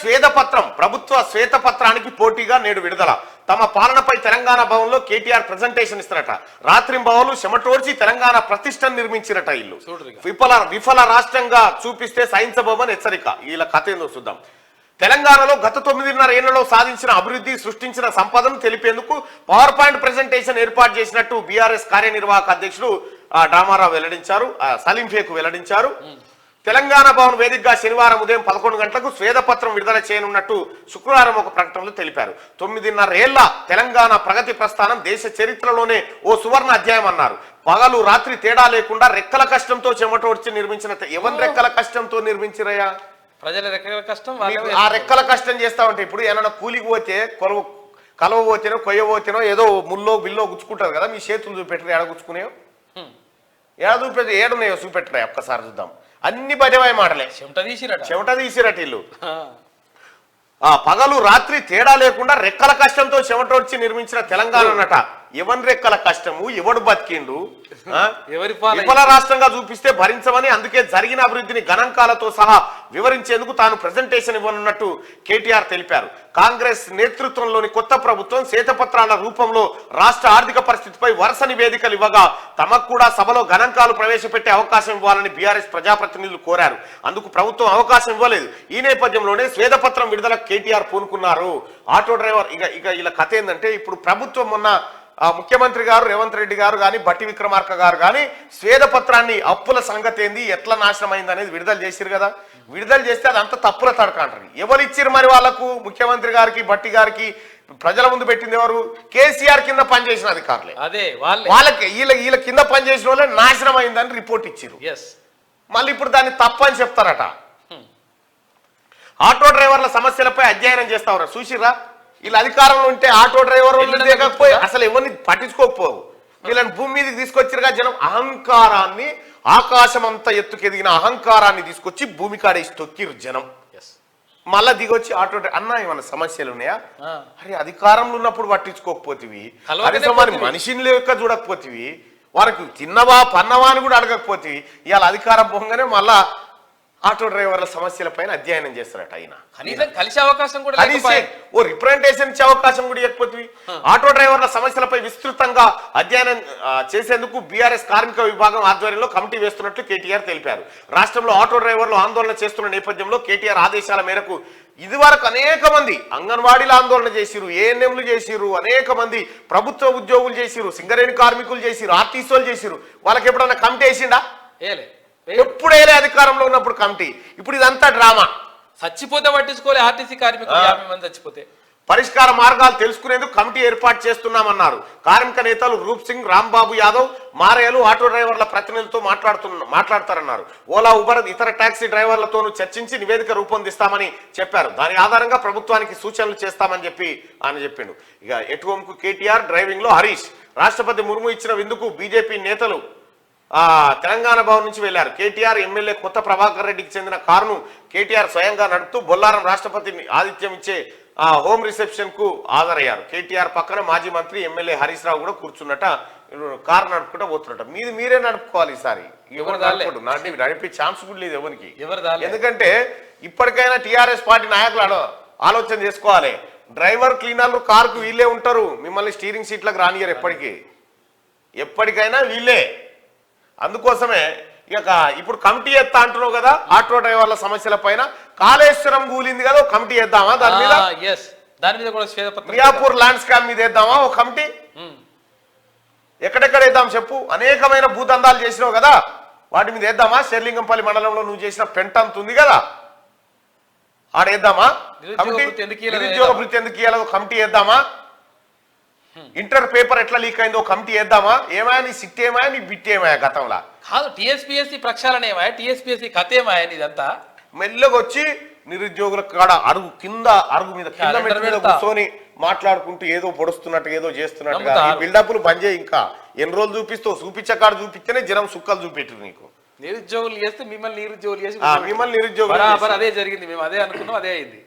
శ్వేతపత్రం ప్రభుత్వ శ్వేతపత్రానికి పోటీగా నేడు విడుదల. తమ పాలనపై తెలంగాణ భవన్లో కేటీఆర్ ప్రెజెంటేషన్ ఇస్తారట. రాత్రింబవలు చెమటోడ్చి తెలంగాణ ప్రతిష్టను నిర్మించినట. ఇల్లు విఫల రాష్ట్రంగా చూపిస్తే సహించబోమని హెచ్చరిక. వీళ్ళ కథ ఏందో చూద్దాం. తెలంగాణలో గత 9.5 ఏళ్లలో సాధించిన అభివృద్ధి, సృష్టించిన సంపదను తెలిపేందుకు పవర్ పాయింట్ ప్రెజెంటేషన్ ఏర్పాటు చేసినట్టు బీఆర్ఎస్ కార్యనిర్వాహక అధ్యక్షుడు రామారావు వెల్లడించారు. సలీంఫేకు వెల్లడించారు. తెలంగాణ భవన్ వేదికగా శనివారం ఉదయం 11 గంటలకు శ్వేతపత్రం విడుదల చేయనున్నట్టు శుక్రవారం ఒక ప్రకటనలో తెలిపారు. 9.5 ఏళ్ల తెలంగాణ ప్రగతి ప్రస్థానం దేశ చరిత్రలోనే ఓ సువర్ణ అధ్యాయం అన్నారు. పగలు రాత్రి తేడా లేకుండా రెక్కల కష్టంతో చెమటోడ్చి నిర్మించిన ఎవరి రెక్కల కష్టంతో నిర్మించిరయ్యా? ప్రజల రెక్కల కష్టం. ఆ రెక్కల కష్టం చేస్తా ఉంటే ఇప్పుడు ఏమన్నా కూలికి పోతే కలవ పోతేనో కొయ్య పోతేనో ఏదో ముల్లో బిల్లో గుచ్చుకుంటారు కదా, మీ చేతులు చూపెట్టరు. ఏడ గుచ్చుకునేయో ఏడ చూపెట్టి ఏడున్నాయో చూపెట్టరా ఒక్కసారి చూద్దాం. అన్ని బజవాయి మాటలే. చెమట తీసిరట ఇల్లు. పగలు రాత్రి తేడా లేకుండా రెక్కల కష్టంతో చెమటోడ్చి నిర్మించిన తెలంగాణ అన్నట. ఎవరి రెక్కల కష్టము, ఎవడు బతికిండు, విఫల రాష్ట్రంగా చూపిస్తే భరించమని, అందుకే జరిగిన అభివృద్ధిని గణాంకాలతో సహా వివరించేందుకు తాను ప్రెజెంటేషన్ ఇవ్వనున్నట్టు కేటీఆర్ తెలిపారు. కాంగ్రెస్ నేతృత్వంలోని కొత్త ప్రభుత్వం శ్వేతపత్రాల రూపంలో రాష్ట్ర ఆర్థిక పరిస్థితిపై వరుస నివేదికలు ఇవ్వగా తమకు కూడా సభలో గణాంకాలు ప్రవేశపెట్టే అవకాశం ఇవ్వాలని బీఆర్ఎస్ ప్రజాప్రతినిధులు కోరారు. అందుకు ప్రభుత్వం అవకాశం ఇవ్వలేదు. ఈ నేపథ్యంలోనే శ్వేతపత్రం విడుదలకు కేటీఆర్ పూనుకున్నారు. ఆటో డ్రైవర్ ఇక ఇలా కథ ఏంటంటే, ఇప్పుడు ప్రభుత్వం మొన్న ముఖ్యమంత్రి గారు రేవంత్ రెడ్డి గారు కానీ బట్టి విక్రమార్క గారు కానీ శ్వేతపత్రాన్ని అప్పుల సంగతి ఏంది, ఎట్లా నాశనం అయింది అనేది విడుదల చేసిరు కదా. విడుదల చేస్తే అదంతా తప్పుల తడక అంటారు. ఎవరు ఇచ్చిరు మరి వాళ్ళకు? ముఖ్యమంత్రి గారికి బట్టి గారికి ప్రజల ముందు పెట్టింది ఎవరు? కేసీఆర్ కింద పనిచేసిన అధికారులే. అదే వాళ్ళకి వీళ్ళ కింద పనిచేసిన వాళ్ళే నాశనం అయిందని రిపోర్ట్ ఇచ్చిరు. మళ్ళీ ఇప్పుడు దాన్ని తప్పని చెప్తారట. ఆటో డ్రైవర్ల సమస్యలపై అధ్యయనం చేస్తావరా చూసిరా? వీళ్ళ అధికారంలో ఉంటే ఆటో డ్రైవర్ లేకపోయి అసలు ఎవరిని పట్టించుకోకపోవు. వీళ్ళని భూమి మీదకి తీసుకొచ్చిరుగా జనం. అహంకారాన్ని, ఆకాశం అంతా ఎత్తుకెదిగిన అహంకారాన్ని తీసుకొచ్చి భూమి కాడేసి తొక్కిరు జనం. మళ్ళా దిగొచ్చి ఆటో అన్నా ఏమన్నా సమస్యలు ఉన్నాయా? అరే అధికారంలో ఉన్నప్పుడు పట్టించుకోకపోతివి, మనిషిని లేక చూడకపోతివి, వారికి తిన్నవా పన్నవా అని కూడా అడగకపోతివి. ఇవాళ అధికారం పోగానే మళ్ళా ఆటో డ్రైవర్ల సమస్యల పైన అధ్యయనం చేస్తారట. ఆయన కనీసం కలిసే అవకాశం కూడా ఓ రిప్రజెంటేషన్ ఇచ్చే అవకాశం కూడా ఇవ్వకపోతే. ఆటో డ్రైవర్ల సమస్యలపై విస్తృతంగా అధ్యయనం చేసేందుకు బీఆర్ఎస్ కార్మిక విభాగం ఆధ్వర్యంలో కమిటీ వేస్తున్నట్లు కేటీఆర్ తెలిపారు. రాష్ట్రంలో ఆటో డ్రైవర్లు ఆందోళన చేస్తున్న నేపథ్యంలో కేటీఆర్ ఆదేశాల మేరకు ఇదివరకు అనేక మంది అంగన్వాడీల ఆందోళన చేసిరు, ఏఎన్ఎంలు చేసిరు, అనేక మంది ప్రభుత్వ ఉద్యోగులు చేసిరు, సింగరేణి కార్మికులు చేసిరు, ఆర్టీసీలు చేసిరు. వాళ్ళకి ఎప్పుడన్నా కమిటీ వేసిండా? ఎప్పుడైనా అధికారంలో ఉన్నప్పుడు కమిటీ. ఇప్పుడు ఇదంతా డ్రామా. చచ్చిపోతే పట్టించుకోలే. ఆర్టీసీ కార్మికులు 50 మంది చచ్చిపోతే పరిష్కార మార్గాలు తెలుసుకునేందుకు కమిటీ ఏర్పాటు చేస్తున్నామన్నారు. కార్మిక నేతలు రూప్ సింగ్, రాంబాబు యాదవ్, మారేలు ఆటో డ్రైవర్ల ప్రతినిధులతో మాట్లాడతారన్నారు. ఓలా, ఉబర్, ఇతర టాక్సీ డ్రైవర్లతోనూ చర్చించి నివేదిక రూపొందిస్తామని చెప్పారు. దాని ఆధారంగా ప్రభుత్వానికి సూచనలు చేస్తామని చెప్పి ఆయన చెప్పిండు. ఇక ఎటువంకు కేటీఆర్, డ్రైవింగ్ లో హరీష్. రాష్ట్రపతి ముర్ము ఇచ్చిన విందుకు బీజేపీ నేతలు తెలంగాణ భవన్ నుంచి వెళ్లారు. కేటీఆర్ ఎమ్మెల్యే కొత్త ప్రభాకర్ రెడ్డికి చెందిన కారును కేటీఆర్ స్వయంగా నడుపుతూ బొల్లారం రాష్ట్రపతిని ఆతిథ్యం ఇచ్చే హోమ్ రిసెప్షన్ కు హాజరయ్యారు. కేటీఆర్ పక్కన మాజీ మంత్రి ఎమ్మెల్యే హరీష్ రావు కూడా కూర్చున్నట. కారు నడుపుకుంటా పోతున్నట. మీరే నడుపుకోవాలి ఈసారి. ఎవరు నడిపే ఛాన్స్ కూడా లేదు ఎవరికి. ఎందుకంటే ఇప్పటికైనా టీఆర్ఎస్ పార్టీ నాయకులు ఆలోచన చేసుకోవాలి. డ్రైవర్, క్లీనర్లు కారుకు వీళ్ళే ఉంటారు. మిమ్మల్ని స్టీరింగ్ సీట్లకు రానియరు. ఎప్పటికైనా వీళ్ళే. అందుకోసమే ఇక ఇప్పుడు కమిటీ ఎత్తా అంటున్నావు కదా ఆటో డ్రైవర్ల సమస్యల పైన. కాళేశ్వరం కూలింది కదా, ఒక కమిటీ వేద్దామా? దాని మీద మియాపూర్ ల్యాండ్ స్కామ్ మీద వేద్దామా ఒక కమిటీ? ఎక్కడెక్కడ వేద్దాం చెప్పు? అనేకమైన భూదందాలు చేసినావు కదా, వాటి మీద వేద్దామా? శేర్లింగంపల్లి మండలంలో నువ్వు చేసిన పెంటంత ఉంది కదా, ఆడేద్దామా కమిటీ? నిరుద్యోగ భృతి ఎందుకు ఇవ్వాలి కమిటీ వేద్దామా? ఇంటర్ పేపర్ ఎట్లా లీక్ అయిందో కమిటీ వేద్దామా? ఏమాయా నీ సిట్ ఏమాయా, నీ బిట్ ఏమాయా? గతంలో కాదు టీఎస్పీఎస్సీ ప్రక్షాళన ఏమాయా, టీఎస్పీఎస్సీ కథ ఏమాయా? ఇదంతా మెల్లగా వచ్చి నిరుద్యోగుల కాడ అరుగు మీద కూర్చొని మాట్లాడుకుంటూ ఏదో పొడుస్తున్నట్టు ఏదో చేస్తున్నట్టుగా బిల్డప్లు బంద్ చేయి. ఇంకా ఎన్ని రోజులు చూపిస్తావు? చూపించే కాడ చూపిస్తేనే జనం సుక్కలు చూపెట్టారు నీకు. నిరుద్యోగులు చేస్తే మిమ్మల్ని నిరుద్యోగులు చేసి నిరుద్యోగులు అదే జరిగింది. మేము అదే అనుకున్నాం, అదే అయింది.